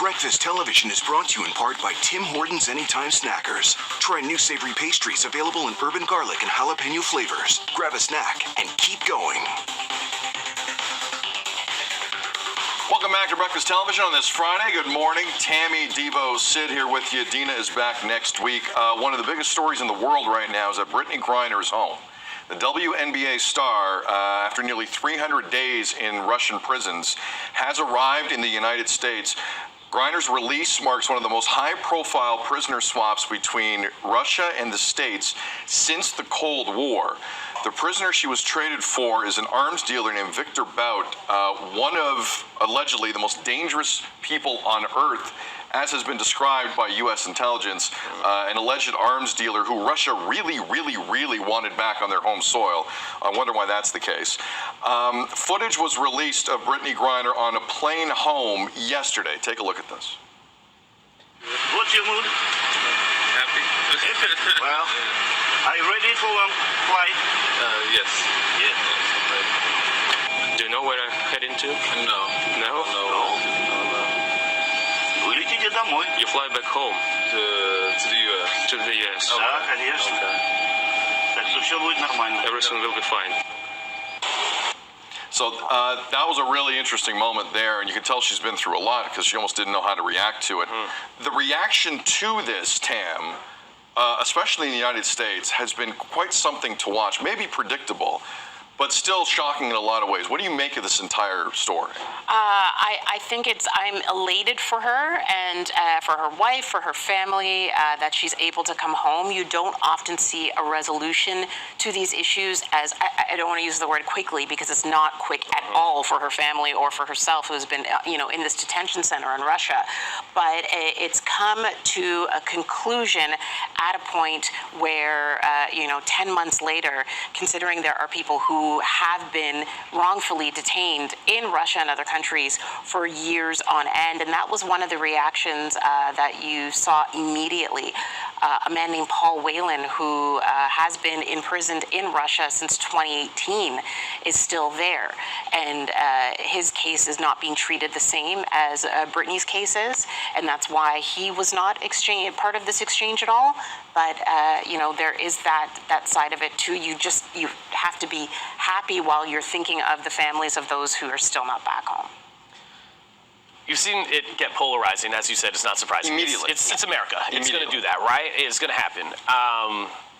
Breakfast Television is brought to you in part by Tim Hortons Anytime Snackers. Try new savory pastries available in urban garlic and jalapeno flavors. Grab a snack and keep going. Welcome back to Breakfast Television on this Friday. Good morning. Tammy, Devo, Sid here with you. Dina is back next week. One of the biggest stories in the world right now is that Brittany Griner is home. The WNBA star, after nearly 300 days in Russian prisons, has arrived in the United States. Griner's release marks one of the most high-profile prisoner swaps between Russia and the States since the Cold War. The prisoner she was traded for is an arms dealer named Victor Bout, one of, allegedly, the most dangerous people on Earth, as has been described by U.S. intelligence, an alleged arms dealer who Russia really wanted back on their home soil. I wonder why that's the case. Footage was released of Brittany Griner on a plane home yesterday. Take a look at this. What's your mood? Happy. Well, are you ready for a flight? Yes. Yes. Do you know where I'm heading to? No. No? No. Вы летите домой. You fly back home. To the U.S. To the U.S. Да, конечно. Так что все будет нормально. Everything will be fine. So that was a really interesting moment there, and you can tell she's been through a lot because she almost didn't know how to react to it. The reaction to this, Tam, especially in the United States, has been quite something to watch. Maybe predictable, but still shocking in a lot of ways. What do you make of this entire story? I think I'm elated for her and for her wife, for her family, that she's able to come home. You don't often see a resolution to these issues as, I don't want to use the word quickly because it's not quick at all for her family or for herself who's been, in this detention center in Russia. But it's come to a conclusion at a point where, 10 months later, considering there are people who have been wrongfully detained in Russia and other countries for years on end. And that was one of the reactions that you saw immediately. A man named Paul Whelan, who has been imprisoned in Russia since 2018, is still there. And his case is not being treated the same as Brittany's case is. And that's why he was not part of this exchange at all. But, there is that side of it too. You have to be happy while you're thinking of the families of those who are still not back home. You've seen it get polarizing, as you said. It's not surprising. Immediately. It's America. It's going to do that, right? It's going to happen.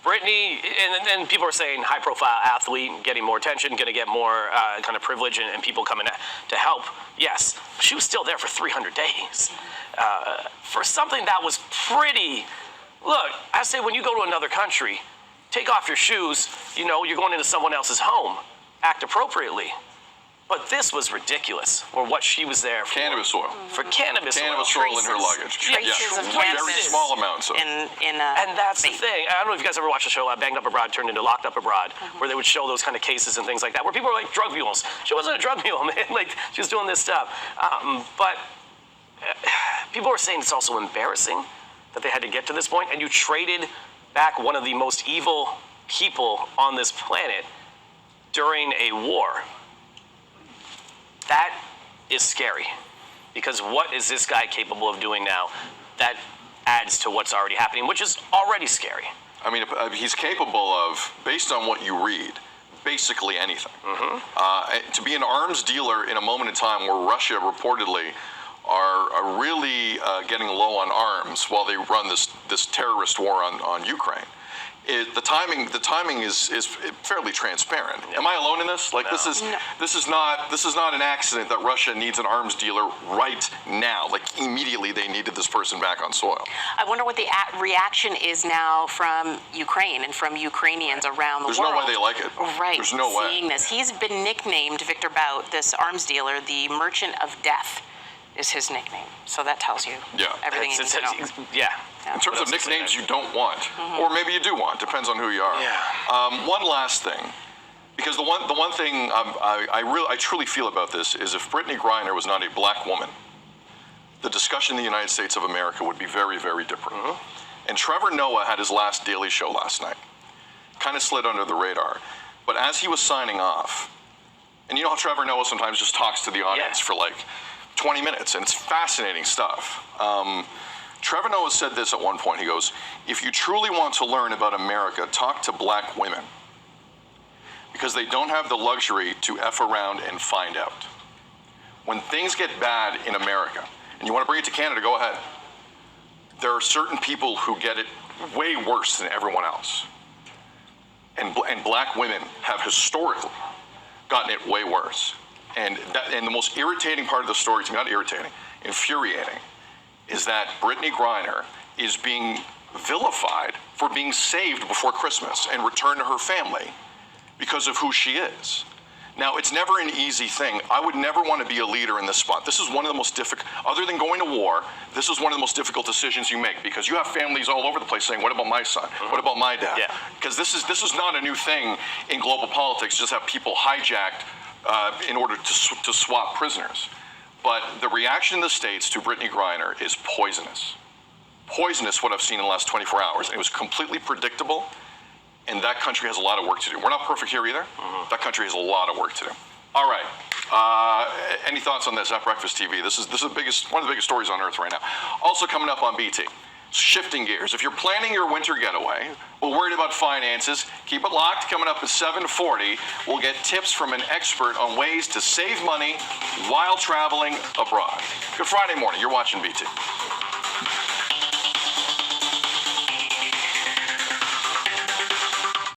Brittany, and then people are saying high-profile athlete, getting more attention, going to get more kind of privilege and people coming to help. Yes, she was still there for 300 days. For something that was pretty... Look, I say when you go to another country, take off your shoes, you're going into someone else's home. Act appropriately. But this was ridiculous, or what she was there for. Cannabis oil. For cannabis oil. Cannabis oil in her luggage. Traces of Very cannabis small amounts of. And that's the thing. I don't know if you guys ever watched the show Banged Up Abroad turned into Locked Up Abroad, where they would show those kind of cases and things like that, where people were like drug mules. She wasn't a drug mule, man. Like, she was doing this stuff. But people were saying it's also embarrassing that they had to get to this point, and you traded back one of the most evil people on this planet during a war. That is scary, because what is this guy capable of doing now? That adds to what's already happening, which is already scary. I mean, he's capable of, based on what you read, basically anything. To be an arms dealer in a moment in time where Russia reportedly are really getting low on arms while they run this terrorist war on Ukraine. The timing is fairly transparent. Am I alone in this? Like, no. This is not an accident that Russia needs an arms dealer right now. Like, immediately they needed this person back on soil. I wonder what the reaction is now from Ukraine and from Ukrainians around the world. There's no way they like it. Right. There's no way. Seeing this, he's been nicknamed, Victor Bout, this arms dealer, the Merchant of Death is his nickname. So that tells you everything you need to know. Yeah. In terms of nicknames you don't want, or maybe you do want, depends on who you are. Yeah. One last thing, because the one thing I truly feel about this is if Brittany Griner was not a black woman, the discussion in the United States of America would be very, very different. And Trevor Noah had his last Daily Show last night. Kind of slid under the radar. But as he was signing off, and you know how Trevor Noah sometimes just talks to the audience for like 20 minutes, and it's fascinating stuff. Trevor Noah said this at one point. He goes, if you truly want to learn about America, talk to black women, because they don't have the luxury to F around and find out. When things get bad in America, and you want to bring it to Canada, go ahead. There are certain people who get it way worse than everyone else. And black women have historically gotten it way worse. And the most irritating part of the story, to me, not irritating, infuriating, is that Brittany Griner is being vilified for being saved before Christmas and returned to her family because of who she is. Now, it's never an easy thing. I would never want to be a leader in this spot. This is one of the most difficult, other than going to war, this is one of the most difficult decisions you make, because you have families all over the place saying, what about my son? What about my dad? Yeah. Because this is not a new thing in global politics, just have people hijacked in order to swap prisoners. But the reaction in the States to Brittany Griner is poisonous. Poisonous, what I've seen in the last 24 hours. And it was completely predictable. And that country has a lot of work to do. We're not perfect here either. That country has a lot of work to do. All right. Any thoughts on this at Breakfast TV? This is one of the biggest stories on earth right now. Also coming up on BT. Shifting gears. If you're planning your winter getaway, but worried about finances, keep it locked. Coming up at 7:40, we'll get tips from an expert on ways to save money while traveling abroad. Good Friday morning. You're watching BT.